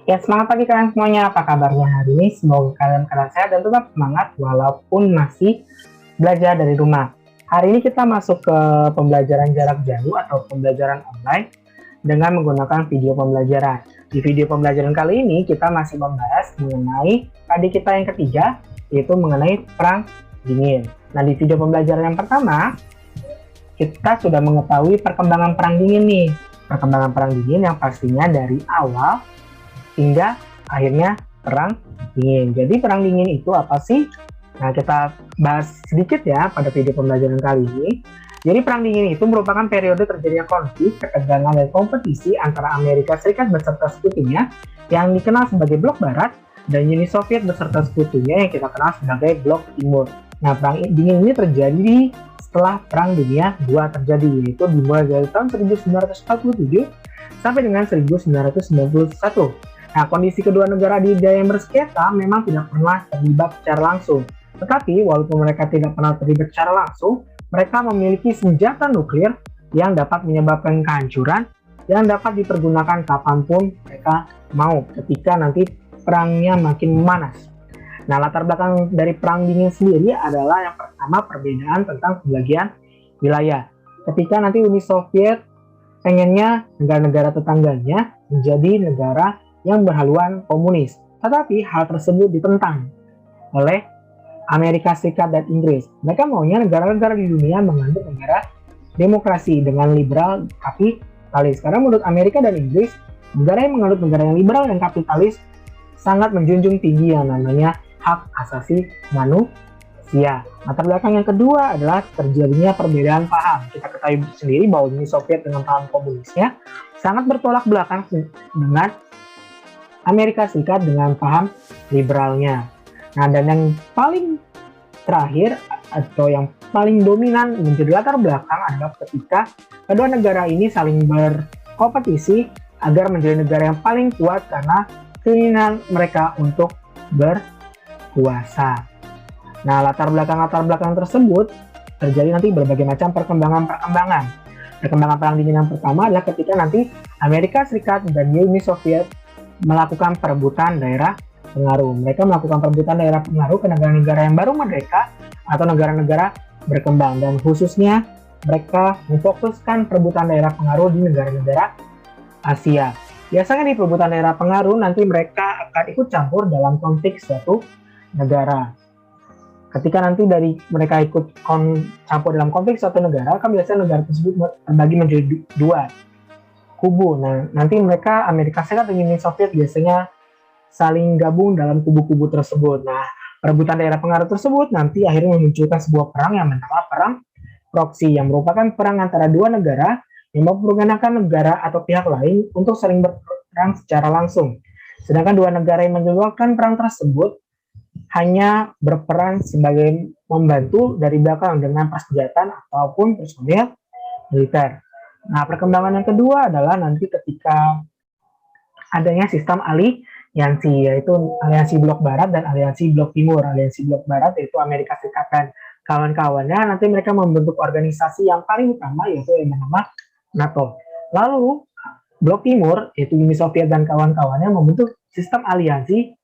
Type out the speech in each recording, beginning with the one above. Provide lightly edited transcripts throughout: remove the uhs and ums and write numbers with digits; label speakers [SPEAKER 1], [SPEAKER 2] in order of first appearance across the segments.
[SPEAKER 1] Ya, semangat pagi kalian semuanya. Apa kabarnya hari ini? Semoga kalian sehat dan tetap semangat walaupun masih belajar dari rumah. Hari ini kita masuk ke pembelajaran jarak jauh atau pembelajaran online dengan menggunakan video pembelajaran. Di video pembelajaran kali ini kita masih membahas mengenai adik kita yang ketiga, yaitu mengenai perang dingin. Nah, di video pembelajaran yang pertama, kita sudah mengetahui perkembangan perang dingin nih. Perkembangan perang dingin yang pastinya dari awal hingga akhirnya perang dingin. Jadi perang dingin itu apa sih? Nah, kita bahas sedikit ya pada video pembelajaran kali ini. Jadi perang dingin itu merupakan periode terjadinya konflik, ketegangan, dan kompetisi antara Amerika Serikat beserta sekutunya yang dikenal sebagai Blok Barat dan Uni Soviet beserta sekutunya yang kita kenal sebagai Blok Timur. Nah, perang dingin ini terjadi setelah Perang Dunia II terjadi, yaitu dimulai dari tahun 1947 sampai dengan 1991. Nah, kondisi kedua negara di yang bersenjata memang tidak pernah terlibat secara langsung. Tetapi, walaupun mereka tidak pernah terlibat secara langsung, mereka memiliki senjata nuklir yang dapat menyebabkan kehancuran yang dapat dipergunakan kapanpun mereka mau ketika nanti perangnya makin memanas. Nah, latar belakang dari perang dingin sendiri adalah yang pertama perbedaan tentang pembagian wilayah. Ketika nanti Uni Soviet pengennya negara-negara tetangganya menjadi negara yang berhaluan komunis. Tetapi hal tersebut ditentang oleh Amerika Serikat dan Inggris. Mereka maunya negara-negara di dunia menganut negara demokrasi dengan liberal kapitalis. Karena menurut Amerika dan Inggris, negara yang menganut negara yang liberal dan kapitalis sangat menjunjung tinggi yang namanya hak asasi manusia. Latar belakang yang kedua adalah terjadinya perbedaan paham. Kita ketahui sendiri bahwa Uni Soviet dengan paham komunisnya sangat bertolak belakang dengan Amerika Serikat dengan paham liberalnya. Nah, dan yang paling terakhir atau yang paling dominan menjadi latar belakang adalah ketika kedua negara ini saling berkompetisi agar menjadi negara yang paling kuat karena keinginan mereka untuk berkuasa. Nah, latar belakang tersebut terjadi nanti berbagai macam perkembangan. Perkembangan perang dingin yang pertama adalah ketika nanti Amerika Serikat dan Uni Soviet melakukan perebutan daerah pengaruh. Mereka melakukan perebutan daerah pengaruh ke negara-negara yang baru merdeka atau negara-negara berkembang, dan khususnya mereka memfokuskan perebutan daerah pengaruh di negara-negara Asia. Biasanya di perebutan daerah pengaruh nanti mereka akan ikut campur dalam konflik suatu negara. Ketika nanti dari mereka ikut campur dalam konflik suatu negara, kan biasanya negara tersebut terbagi menjadi dua kubu. Nah, nanti mereka Amerika Serikat dan Uni Soviet biasanya saling gabung dalam kubu-kubu tersebut. Nah, perebutan daerah pengaruh tersebut nanti akhirnya memunculkan sebuah perang yang bernama Perang Proksi, yang merupakan perang antara dua negara yang mempergunakan negara atau pihak lain untuk saling berperang secara langsung. Sedangkan dua negara yang menyebabkan perang tersebut hanya berperan sebagai membantu dari belakang dengan persenjataan ataupun personil militer. Nah, perkembangan yang kedua adalah nanti ketika adanya sistem aliansi, yaitu aliansi Blok Barat dan aliansi Blok Timur. Aliansi Blok Barat yaitu Amerika Serikat dan kawan-kawannya, nanti mereka membentuk organisasi yang paling utama yaitu yang bernama NATO. Lalu Blok Timur yaitu Uni Soviet dan kawan-kawannya membentuk sistem aliansi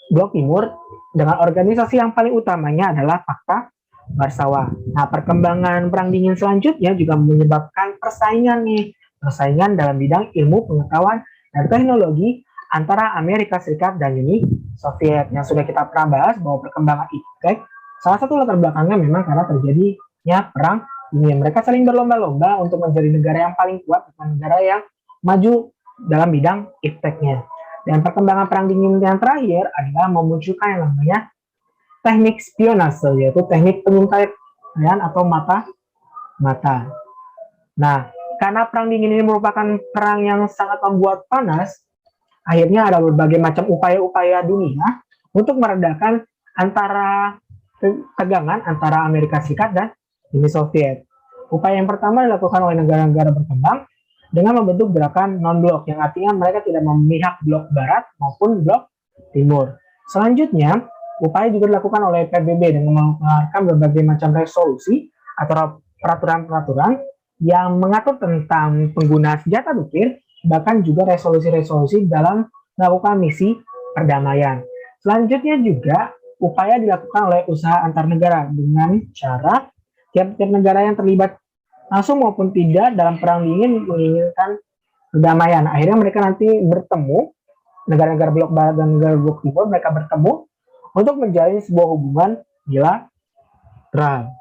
[SPEAKER 1] Blok Timur dengan organisasi yang paling utamanya adalah Pakta Warsawa. Nah, perkembangan perang dingin selanjutnya juga menyebabkan persaingan dalam bidang ilmu pengetahuan dan teknologi antara Amerika Serikat dan Uni Soviet. Yang sudah kita pernah bahas bahwa perkembangan itu salah satu latar belakangnya memang karena terjadinya perang dingin. Mereka saling berlomba-lomba untuk menjadi negara yang paling kuat dan negara yang maju dalam bidang ipteknya. Dan perkembangan perang dingin yang terakhir adalah memunculkan yang namanya teknik spionase, yaitu teknik pengintaian atau mata-mata. Nah, karena perang dingin ini merupakan perang yang sangat membuat panas, akhirnya ada berbagai macam upaya-upaya dunia untuk meredakan antara ketegangan antara Amerika Serikat dan Uni Soviet. Upaya yang pertama dilakukan oleh negara-negara berkembang dengan membentuk gerakan non-blok, yang artinya mereka tidak memihak blok barat maupun blok timur. Selanjutnya, upaya juga dilakukan oleh PBB dengan mengeluarkan berbagai macam resolusi atau peraturan-peraturan yang mengatur tentang penggunaan senjata nuklir bahkan juga resolusi-resolusi dalam melakukan misi perdamaian. Selanjutnya juga upaya dilakukan oleh usaha antar negara dengan cara tiap-tiap negara yang terlibat langsung maupun tidak dalam perang dingin menginginkan perdamaian. Akhirnya mereka nanti bertemu, negara-negara blok barat dan negara blok timur, mereka bertemu untuk menjalin sebuah hubungan bilateral.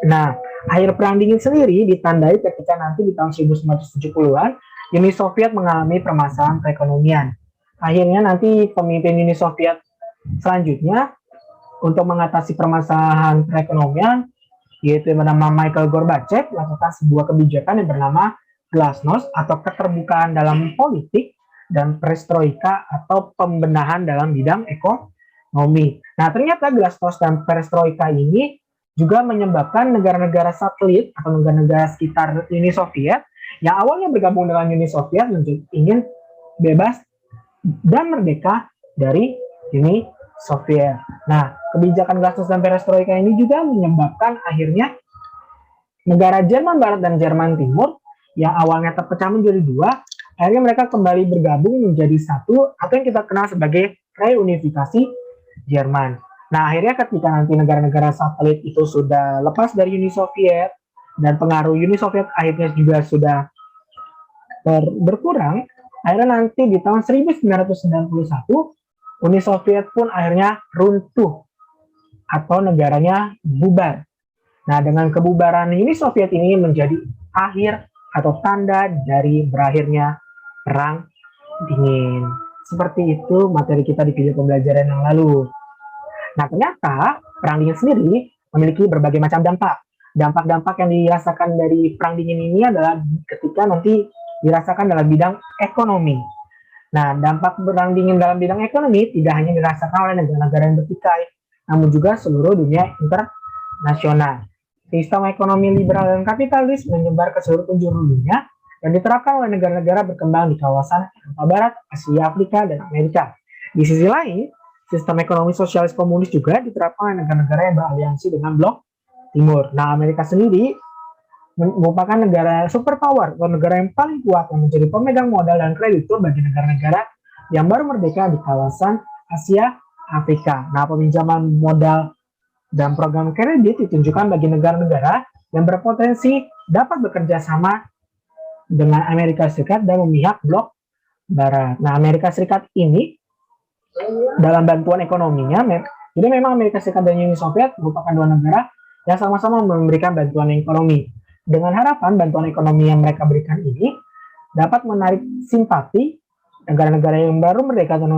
[SPEAKER 1] Nah, akhir perang dingin sendiri ditandai ketika nanti di tahun 1970-an Uni Soviet mengalami permasalahan perekonomian. Akhirnya nanti pemimpin Uni Soviet selanjutnya untuk mengatasi permasalahan perekonomian, yaitu yang bernama Michael Gorbachev, melakukan sebuah kebijakan yang bernama glasnost atau keterbukaan dalam politik dan perestroika atau pembenahan dalam bidang ekonomi. Nah, ternyata glasnost dan perestroika ini juga menyebabkan negara-negara satelit atau negara-negara sekitar Uni Soviet yang awalnya bergabung dengan Uni Soviet ingin bebas dan merdeka dari Uni Soviet. Nah, kebijakan glasnost dan perestroika ini juga menyebabkan akhirnya negara Jerman Barat dan Jerman Timur yang awalnya terpecah menjadi dua, akhirnya mereka kembali bergabung menjadi satu atau yang kita kenal sebagai reunifikasi Jerman. Nah, akhirnya ketika nanti negara-negara satelit itu sudah lepas dari Uni Soviet dan pengaruh Uni Soviet akhirnya juga sudah berkurang, akhirnya nanti di tahun 1991 Uni Soviet pun akhirnya runtuh atau negaranya bubar. Nah, dengan kebubaran Uni Soviet ini menjadi akhir atau tanda dari berakhirnya perang dingin. Seperti itu materi kita di video pembelajaran yang lalu. Nah, ternyata perang dingin sendiri memiliki berbagai macam dampak. Dampak-dampak yang dirasakan dari perang dingin ini adalah ketika nanti dirasakan dalam bidang ekonomi. Nah, dampak perang dingin dalam bidang ekonomi tidak hanya dirasakan oleh negara-negara yang bertikai, namun juga seluruh dunia internasional. Sistem ekonomi liberal dan kapitalis menyebar ke seluruh penjuru dunia dan diterapkan oleh negara-negara berkembang di kawasan Eropa Barat, Asia, Afrika, dan Amerika. Di sisi lain, sistem ekonomi sosialis komunis juga diterapkan oleh negara-negara yang beraliansi dengan blok timur. Nah, Amerika sendiri merupakan negara superpower atau negara yang paling kuat yang menjadi pemegang modal dan kreditur bagi negara-negara yang baru merdeka di kawasan Asia, Afrika. Nah, peminjaman modal dan program kredit ditunjukkan bagi negara-negara yang berpotensi dapat bekerja sama dengan Amerika Serikat dan memihak blok barat. Nah, Amerika Serikat ini dalam bantuan ekonominya, jadi memang Amerika Serikat dan Uni Soviet merupakan dua negara yang sama-sama memberikan bantuan ekonomi. Dengan harapan bantuan ekonomi yang mereka berikan ini dapat menarik simpati negara-negara yang baru merdeka dan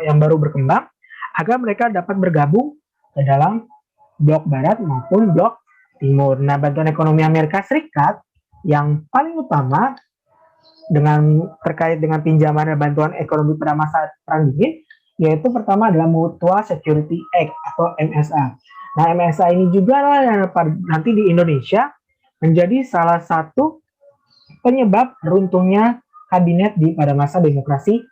[SPEAKER 1] yang baru berkembang agar mereka dapat bergabung ke dalam blok barat maupun blok timur. Nah, bantuan ekonomi Amerika Serikat yang paling utama terkait dengan pinjaman dan bantuan ekonomi pada masa perang dingin, yaitu pertama adalah Mutual Security Act atau MSA. Nah, MSA ini juga yang nanti di Indonesia menjadi salah satu penyebab runtuhnya kabinet pada masa demokrasi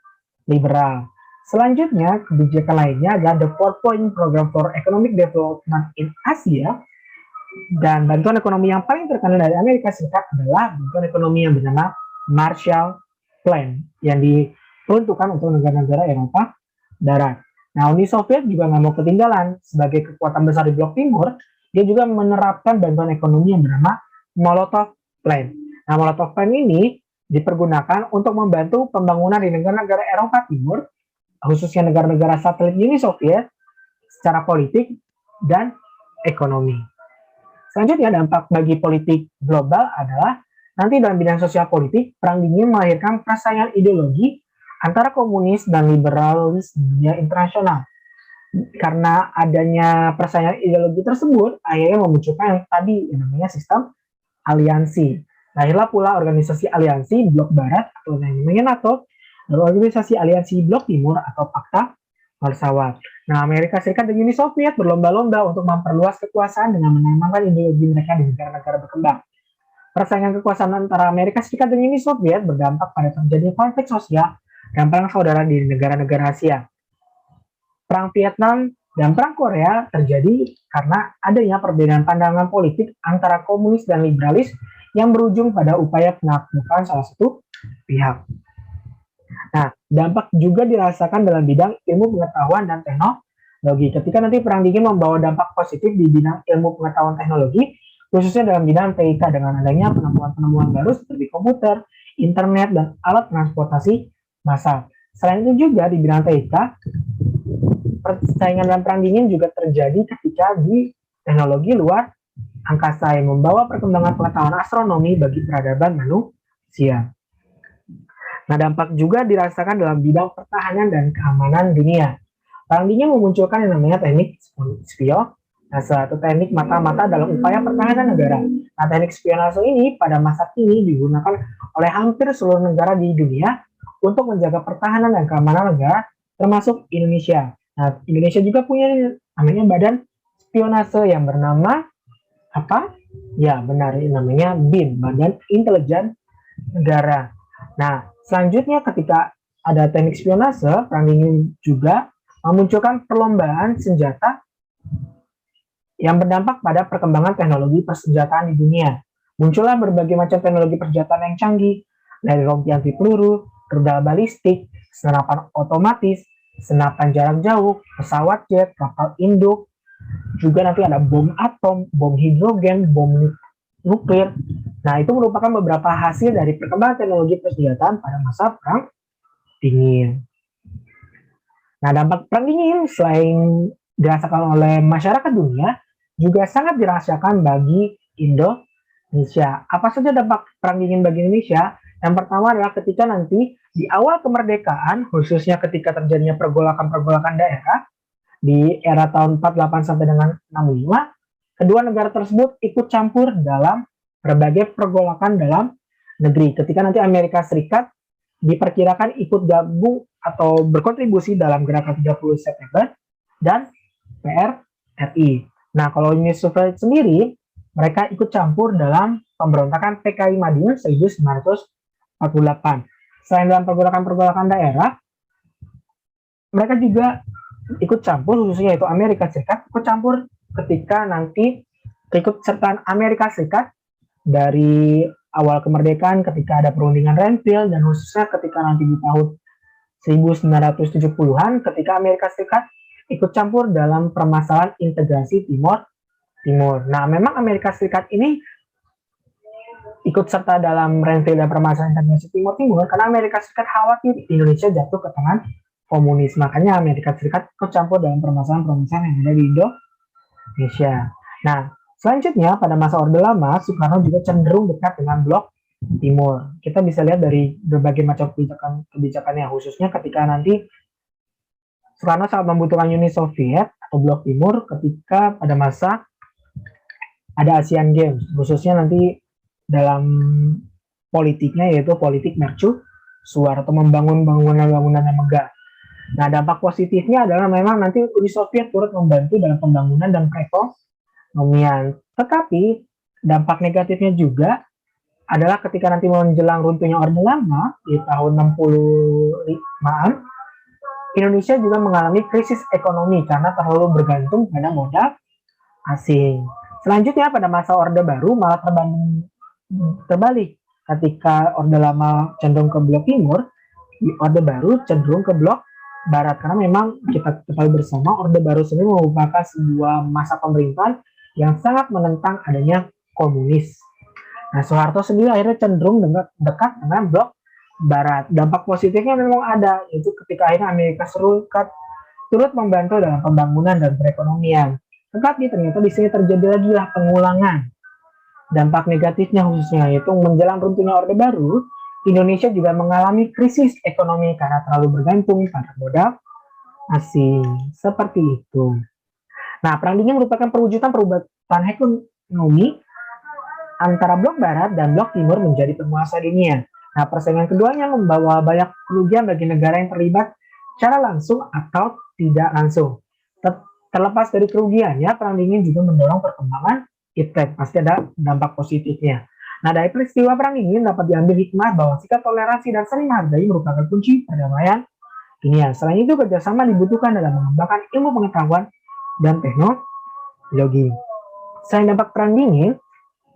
[SPEAKER 1] liberal. Selanjutnya, kebijakan lainnya adalah The 4-Point Program for Economic Development in Asia, dan bantuan ekonomi yang paling terkenal dari Amerika Serikat adalah bantuan ekonomi yang bernama Marshall Plan yang diperuntukkan untuk negara-negara Eropa Barat. Nah, Uni Soviet juga nggak mau ketinggalan. Sebagai kekuatan besar di blok timur, dia juga menerapkan bantuan ekonomi yang bernama Molotov Plan. Nah, Molotov Plan ini dipergunakan untuk membantu pembangunan di negara-negara Eropa Timur, khususnya negara-negara satelit Uni Soviet, secara politik dan ekonomi. Selanjutnya, dampak bagi politik global adalah nanti dalam bidang sosial politik, perang dingin melahirkan persaingan ideologi antara komunis dan liberalis di dunia internasional. Karena adanya persaingan ideologi tersebut, akhirnya memunculkan yang tadi yang namanya sistem aliansi. Lahirlah pula organisasi aliansi blok barat atau yang namanya NATO dan organisasi aliansi blok timur atau Pakta Warsawa. Nah, Amerika Serikat dan Uni Soviet berlomba-lomba untuk memperluas kekuasaan dengan menanamkan ideologi mereka di negara-negara berkembang. Persaingan kekuasaan antara Amerika Serikat dan Uni Soviet berdampak pada terjadinya konflik sosial dan perang saudara di negara-negara Asia. Perang Vietnam dan perang Korea terjadi karena adanya perbedaan pandangan politik antara komunis dan liberalis yang berujung pada upaya penaklukan salah satu pihak. Nah, dampak juga dirasakan dalam bidang ilmu pengetahuan dan teknologi. Ketika nanti perang dingin membawa dampak positif di bidang ilmu pengetahuan teknologi, khususnya dalam bidang TIK dengan adanya penemuan-penemuan baru seperti komputer, internet, dan alat transportasi massal. Selain itu juga di bidang TIK, persaingan dalam perang dingin juga terjadi ketika di teknologi luar angkasa yang membawa perkembangan pengetahuan astronomi bagi peradaban manusia. Nah, dampak juga dirasakan dalam bidang pertahanan dan keamanan dunia. Perang dingin memunculkan yang namanya teknik spion, satu teknik mata-mata dalam upaya pertahanan negara. Nah, teknik spionase ini pada masa kini digunakan oleh hampir seluruh negara di dunia untuk menjaga pertahanan dan keamanan negara, termasuk Indonesia. Nah, Indonesia juga punya namanya badan spionase yang bernama apa? Ya, benar, namanya BIN, Badan Intelijen Negara. Nah, selanjutnya ketika ada teknik spionase, perang dingin juga memunculkan perlombaan senjata yang berdampak pada perkembangan teknologi persenjataan di dunia. Muncullah berbagai macam teknologi persenjataan yang canggih, dari rompi anti peluru, rudal balistik, senapan otomatis, senapan jarak jauh, pesawat jet, kapal induk, juga nanti ada bom atom, bom hidrogen, bom nuklir. Nah, itu merupakan beberapa hasil dari perkembangan teknologi persenjataan pada masa perang dingin. Nah, dampak perang dingin selain dirasakan oleh masyarakat dunia, juga sangat dirasakan bagi Indonesia. Apa saja dampak perang dingin bagi Indonesia? Yang pertama adalah ketika nanti di awal kemerdekaan, khususnya ketika terjadinya pergolakan-pergolakan daerah, di era tahun 48 sampai dengan 65, kedua negara tersebut ikut campur dalam berbagai pergolakan dalam negeri. Ketika nanti Amerika Serikat diperkirakan ikut gabung atau berkontribusi dalam gerakan 30 September dan PRRI. Nah, kalau Uni Soviet sendiri, mereka ikut campur dalam pemberontakan PKI Madiun 1948. Selain dalam pergolakan-pergolakan daerah, mereka juga ikut campur, khususnya itu Amerika Serikat, ikut campur ketika nanti keikutsertaan Amerika Serikat dari awal kemerdekaan ketika ada perundingan Renville, dan khususnya ketika nanti di tahun 1970-an ketika Amerika Serikat ikut campur dalam permasalahan integrasi Timur. Nah, memang Amerika Serikat ini ikut serta dalam Renville dan permasalahan integrasi Timur karena Amerika Serikat khawatir Indonesia jatuh ke tangan komunis. Makanya Amerika Serikat ikut campur dalam permasalahan-permasalahan yang ada di Indonesia. Nah, selanjutnya pada masa Orde Lama, Soekarno juga cenderung dekat dengan Blok Timur. Kita bisa lihat dari berbagai macam kebijakannya, khususnya ketika nanti Soekarno sangat membutuhkan Uni Soviet atau Blok Timur ketika pada masa ada Asian Games, khususnya nanti dalam politiknya yaitu politik mercusuar atau membangun bangunan-bangunan yang megah. Nah, dampak positifnya adalah memang nanti Uni Soviet turut membantu dalam pembangunan dan perekonomian. Tetapi dampak negatifnya juga adalah ketika nanti menjelang runtuhnya Orde Lama di tahun 65-an, Indonesia juga mengalami krisis ekonomi karena terlalu bergantung pada modal asing. Selanjutnya pada masa Orde Baru malah terbalik. Ketika Orde Lama cenderung ke Blok Timur, di Orde Baru cenderung ke Blok Barat, karena memang kita ketahui bersama Orde Baru sendiri merupakan sebuah masa pemerintahan yang sangat menentang adanya komunis. Nah, Soeharto sendiri akhirnya cenderung dekat dengan Blok Barat. Dampak positifnya memang ada, yaitu ketika akhirnya Amerika Serikat turut membantu dalam pembangunan dan perekonomian. Tetapi ternyata di sini terjadi lagi lah pengulangan dampak negatifnya, khususnya yaitu menjelang runtuhnya Orde Baru, Indonesia juga mengalami krisis ekonomi karena terlalu bergantung pada modal asing. Seperti itu. Nah, perang dingin merupakan perwujudan perubahan ekonomi antara Blok Barat dan Blok Timur menjadi penguasa dunia. Nah, persaingan keduanya membawa banyak kerugian bagi negara yang terlibat secara langsung atau tidak langsung. Terlepas dari kerugiannya, perang dingin juga mendorong perkembangan iptek. Pasti ada dampak positifnya. Nah, dari peristiwa perang dingin dapat diambil hikmah bahwa sikap toleransi dan saling menghargai merupakan kunci perdamaian dunia. Selain itu, kerjasama dibutuhkan dalam mengembangkan ilmu pengetahuan dan teknologi. Selain dampak perang dingin,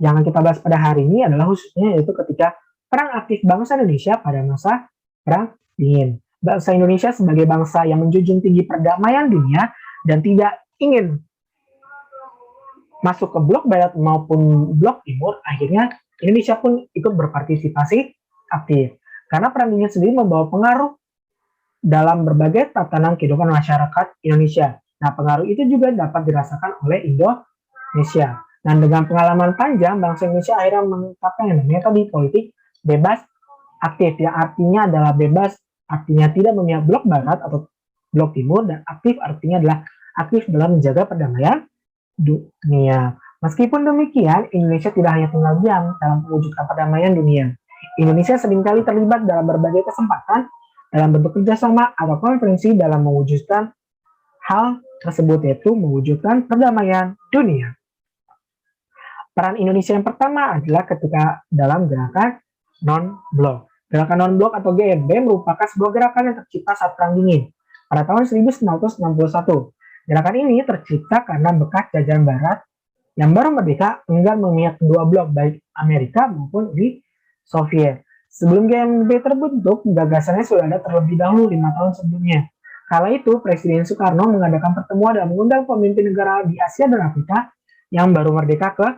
[SPEAKER 1] yang kita bahas pada hari ini adalah khususnya yaitu ketika Peran aktif bangsa Indonesia pada masa Perang Dingin. Bangsa Indonesia sebagai bangsa yang menjunjung tinggi perdamaian dunia dan tidak ingin masuk ke blok barat maupun blok timur, akhirnya Indonesia pun ikut berpartisipasi aktif. Karena Perang Dingin sendiri membawa pengaruh dalam berbagai tatanan kehidupan masyarakat Indonesia. Nah, pengaruh itu juga dapat dirasakan oleh Indonesia. Dan dengan pengalaman panjang, bangsa Indonesia akhirnya menetapkan yang namanya tadi politik bebas aktif, yang artinya adalah bebas, artinya tidak memihak blok barat atau blok timur, dan aktif artinya adalah aktif dalam menjaga perdamaian dunia. Meskipun demikian, Indonesia tidak hanya tinggal diam dalam mewujudkan perdamaian dunia. Indonesia seringkali terlibat dalam berbagai kesempatan dalam bentuk kerjasama atau konferensi dalam mewujudkan hal tersebut, yaitu mewujudkan perdamaian dunia. Peran Indonesia yang pertama adalah ketika dalam gerakan non-blok. Gerakan non-blok atau GNB merupakan sebuah gerakan yang tercipta saat Perang Dingin pada tahun 1961. Gerakan ini tercipta karena bekas jajahan Barat yang baru merdeka enggan memihak kedua blok, baik Amerika maupun Uni Soviet. Sebelum GNB terbentuk, gagasannya sudah ada terlebih dahulu 5 tahun sebelumnya. Kala itu, Presiden Soekarno mengadakan pertemuan dan mengundang pemimpin negara di Asia dan Afrika yang baru merdeka ke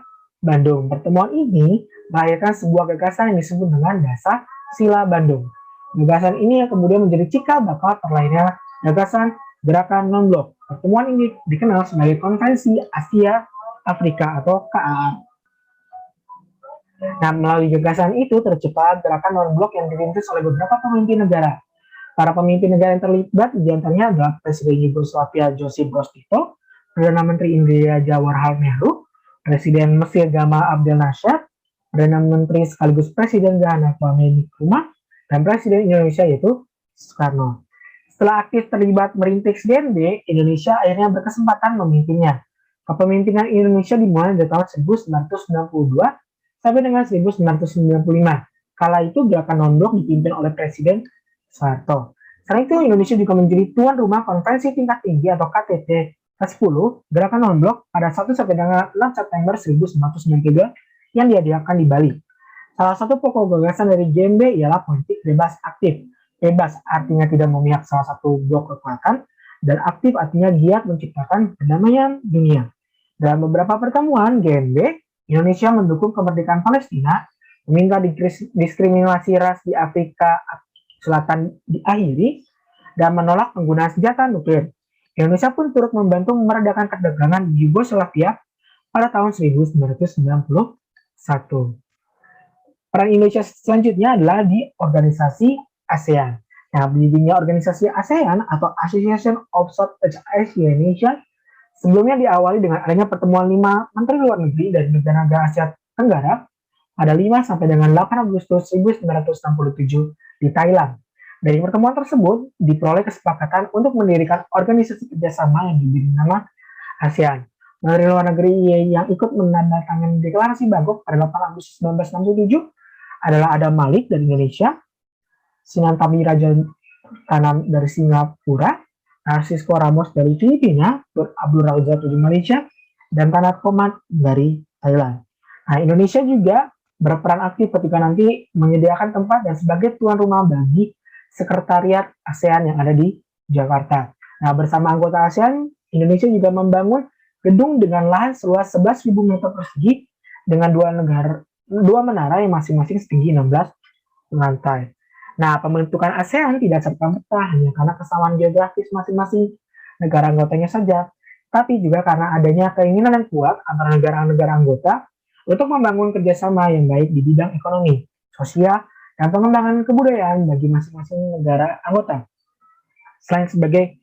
[SPEAKER 1] Bandung. Pertemuan ini melahirkan sebuah gagasan yang disebut dengan Dasar Sila Bandung. Gagasan ini yang kemudian menjadi cikal bakal terlahirnya gagasan gerakan non-blok. Pertemuan ini dikenal sebagai Konferensi Asia Afrika atau KAA. Nah, melalui gagasan itu tercipta gerakan non-blok yang dirintis oleh beberapa pemimpin negara. Para pemimpin negara yang terlibat diantaranya adalah Presiden Yugoslavia Josip Broz Tito, Perdana Menteri India Jawaharlal Nehru, Presiden Mesir Gamal Abdel Nasser, Perdana Menteri sekaligus Presiden Ghana Kwame Nkrumah, dan Presiden Indonesia yaitu Soekarno. Setelah aktif terlibat merintis GNB, Indonesia akhirnya berkesempatan memimpinnya. Kepemimpinan Indonesia dimulai dari tahun 1992 sampai dengan 1995. Kala itu gerakan non-blok dipimpin oleh Presiden Soeharto. Selain itu, Indonesia juga menjadi tuan rumah konferensi tingkat tinggi atau KTT ke-10 gerakan non-blok pada 1 sampai dengan 6 September 1993 yang diadakan di Bali. Salah satu pokok gagasan dari GNB ialah politik bebas aktif. Bebas artinya tidak memihak salah satu blok kekuatan, dan aktif artinya giat menciptakan perdamaian dunia. Dalam beberapa pertemuan GNB, Indonesia mendukung kemerdekaan Palestina, meminta diskriminasi ras di Afrika Selatan diakhiri, dan menolak penggunaan senjata nuklir. Indonesia pun turut membantu meredakan ketegangan di Yugoslavia pada tahun 1991. Peran Indonesia selanjutnya adalah di organisasi ASEAN. Nah, berdirinya organisasi ASEAN atau Association of Southeast Asia Nation sebelumnya diawali dengan adanya pertemuan 5 menteri luar negeri dari negara-negara Asia Tenggara pada 5 sampai dengan 8 Agustus 1967 di Thailand. Dari pertemuan tersebut diperoleh kesepakatan untuk mendirikan organisasi kerjasama yang diberi nama ASEAN. Menteri luar negeri yang ikut menandatangani deklarasi Bangkok pada 8 Agustus 1967 adalah Adam Malik dari Indonesia, Sinantami Rajatanam dari Singapura, Narcisco Ramos dari Filipina, Abdul Razak dari Malaysia, dan Tanat Komat dari Thailand. Nah, Indonesia juga berperan aktif ketika nanti menyediakan tempat dan sebagai tuan rumah bagi sekretariat ASEAN yang ada di Jakarta. Nah, bersama anggota ASEAN, Indonesia juga membangun gedung dengan lahan seluas 11.000 meter persegi dengan dua menara yang masing-masing setinggi 16 lantai. Nah, pembentukan ASEAN tidak serta-merta hanya karena kesamaan geografis masing-masing negara anggotanya saja, tapi juga karena adanya keinginan yang kuat antara negara-negara anggota untuk membangun kerjasama yang baik di bidang ekonomi, sosial, dan pengembangan kebudayaan bagi masing-masing negara anggota. Selain sebagai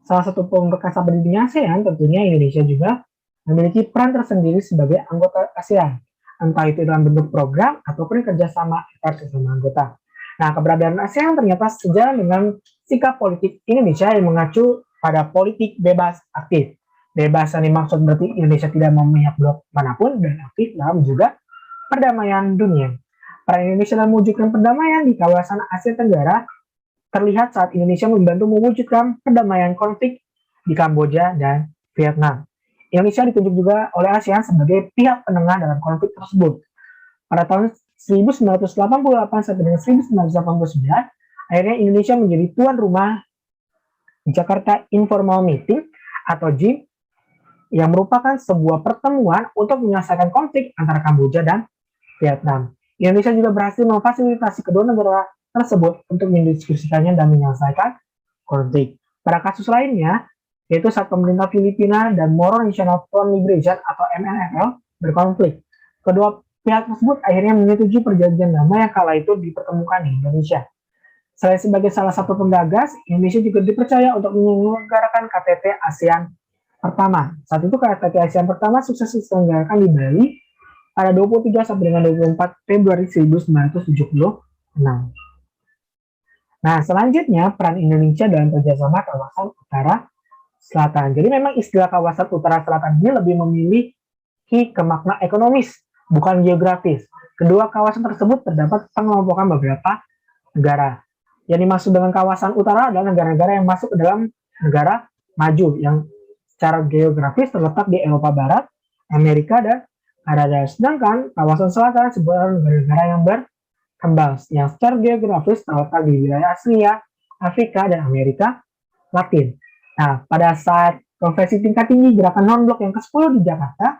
[SPEAKER 1] salah satu pembekas pendirinya ASEAN, tentunya Indonesia juga memiliki peran tersendiri sebagai anggota ASEAN, entah itu dalam bentuk program ataupun kerjasama antar sesama anggota. Nah, keberadaan ASEAN ternyata sejalan dengan sikap politik Indonesia yang mengacu pada politik bebas aktif. Bebas yang dimaksud berarti Indonesia tidak memihak blok manapun dan aktif dalam juga perdamaian dunia. Peran Indonesia dalam mewujudkan perdamaian di kawasan Asia Tenggara terlihat saat Indonesia membantu mewujudkan perdamaian konflik di Kamboja dan Vietnam. Indonesia ditunjuk juga oleh ASEAN sebagai pihak penengah dalam konflik tersebut. Pada tahun 1988 sampai dengan 1989, akhirnya Indonesia menjadi tuan rumah Jakarta Informal Meeting atau JIM, yang merupakan sebuah pertemuan untuk menyelesaikan konflik antara Kamboja dan Vietnam. Indonesia juga berhasil memfasilitasi kedua negara tersebut untuk mendiskusikannya dan menyelesaikan konflik. Pada kasus lainnya, yaitu saat pemerintah Filipina dan Moro National Front Liberation atau MNFL berkonflik. Kedua pihak tersebut akhirnya menyetujui perjanjian damai yang kala itu dipertemukan di Indonesia. Selain sebagai salah satu penggagas, Indonesia juga dipercaya untuk menyelenggarakan KTT ASEAN pertama. Saat itu KTT ASEAN pertama sukses diselenggarakan di Bali pada 23 sampai dengan 24 Februari 1976. Nah, selanjutnya peran Indonesia dalam kerjasama kawasan Utara Selatan. Jadi memang istilah kawasan Utara Selatan ini lebih memiliki kemakna ekonomis, bukan geografis. Kedua kawasan tersebut terdapat pengelompokan beberapa negara. Yang dimaksud dengan kawasan utara adalah negara-negara yang masuk ke dalam negara maju, yang secara geografis terletak di Eropa Barat, Amerika, dan Kanada. Sedangkan kawasan selatan sebuah negara-negara yang berkembang, yang secara geografis terletak di wilayah Asia, Afrika, dan Amerika Latin. Nah, pada saat konferensi tingkat tinggi gerakan non-blok yang ke-10 di Jakarta,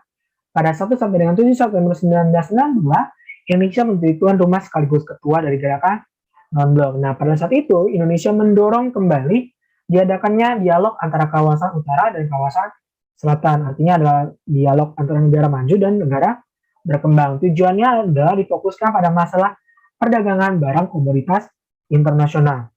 [SPEAKER 1] pada 1 sampai dengan 7 September 1992, Indonesia menjadi tuan rumah sekaligus ketua dari gerakan non-blok. Nah, pada saat itu, Indonesia mendorong kembali diadakannya dialog antara kawasan utara dan kawasan selatan. Artinya adalah dialog antara negara maju dan negara berkembang. Tujuannya adalah difokuskan pada masalah perdagangan barang komoditas internasional.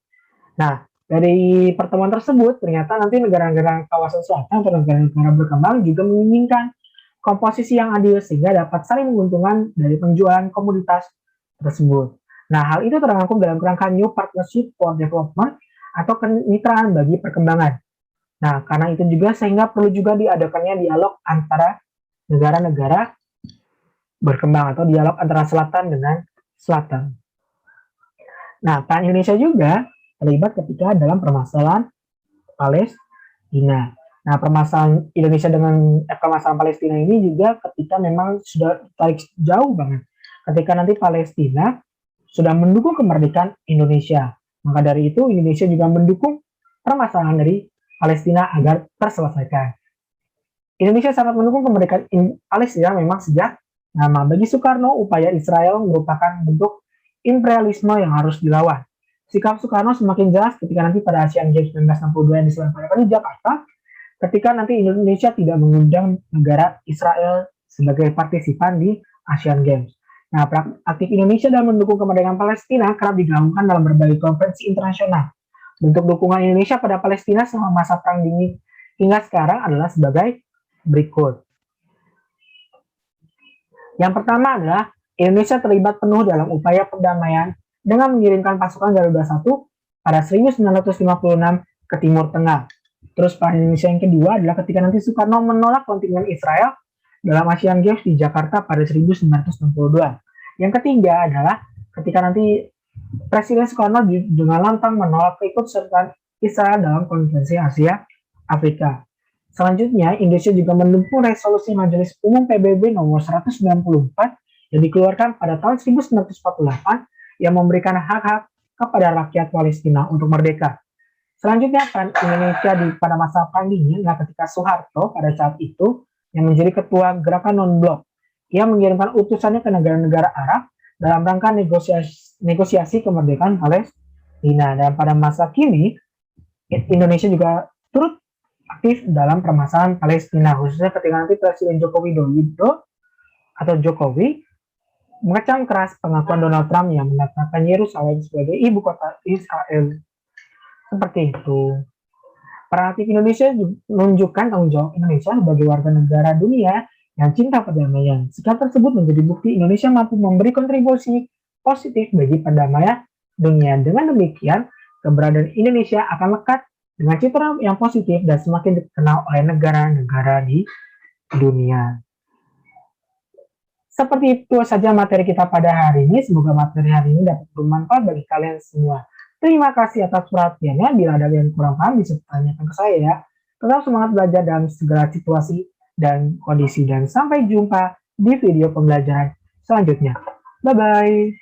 [SPEAKER 1] Nah, dari pertemuan tersebut, ternyata nanti negara-negara kawasan selatan atau negara-negara berkembang juga menginginkan komposisi yang adil sehingga dapat saling menguntungkan dari penjualan komoditas tersebut. Nah, hal itu terangkum dalam kerangka New Partnership for Development atau kemitraan bagi perkembangan. Nah, karena itu juga sehingga perlu juga diadakannya dialog antara negara-negara berkembang atau dialog antara selatan dengan selatan. Nah, peran Indonesia juga terlibat ketika dalam permasalahan Palestina. Nah, permasalahan Indonesia dengan permasalahan Palestina ini juga ketika memang sudah tarik jauh banget. Ketika nanti Palestina sudah mendukung kemerdekaan Indonesia. Maka dari itu Indonesia juga mendukung permasalahan dari Palestina agar terselesaikan. Indonesia sangat mendukung kemerdekaan Palestina memang sejak lama. Bagi Soekarno, upaya Israel merupakan bentuk imperialisme yang harus dilawan. Sikap Soekarno semakin jelas ketika nanti pada Asian Games 1962 yang diselenggarakan di Jakarta, ketika nanti Indonesia tidak mengundang negara Israel sebagai partisipan di Asian Games. Nah, aktif Indonesia dalam mendukung kemerdekaan Palestina kerap digaungkan dalam berbagai konferensi internasional. Bentuk dukungan Indonesia pada Palestina selama masa Perang Dingin hingga sekarang adalah sebagai berikut. Yang pertama adalah Indonesia terlibat penuh dalam upaya perdamaian dengan mengirimkan pasukan Garuda 1 pada 1956 ke Timur Tengah. Terus peran Indonesia yang kedua adalah ketika nanti Soekarno menolak kontingen Israel dalam Asian Games di Jakarta pada 1962. Yang ketiga adalah ketika nanti Presiden Soekarno dengan lantang menolak keikutsertaan Israel dalam Konferensi Asia Afrika. Selanjutnya, Indonesia juga mendukung resolusi Majelis Umum PBB nomor 194 yang dikeluarkan pada tahun 1948 yang memberikan hak-hak kepada rakyat Palestina untuk merdeka. Selanjutnya, peran Indonesia pada masa Perang Dingin adalah ketika Soeharto pada saat itu yang menjadi ketua gerakan non-blok. Ia mengirimkan utusannya ke negara-negara Arab dalam rangka negosiasi kemerdekaan Palestina. Dan pada masa kini, Indonesia juga turut aktif dalam permasalahan Palestina, khususnya ketika nanti Presiden Joko Widodo atau Jokowi mengecam keras pengakuan Donald Trump yang menetapkan Yerusalem sebagai ibu kota Israel. Seperti itu. Peran aktif Indonesia menunjukkan tanggung jawab Indonesia sebagai warga negara dunia yang cinta perdamaian. Sikap tersebut menjadi bukti Indonesia mampu memberi kontribusi positif bagi perdamaian dunia. Dengan demikian, keberadaan Indonesia akan lekat dengan citra yang positif dan semakin dikenal oleh negara-negara di dunia. Seperti itu saja materi kita pada hari ini. Semoga materi hari ini dapat bermanfaat bagi kalian semua. Terima kasih atas perhatiannya. Bila ada yang kurang paham bisa tanyakan ke saya ya. Tetap semangat belajar dalam segala situasi dan kondisi. Dan sampai jumpa di video pembelajaran selanjutnya. Bye-bye.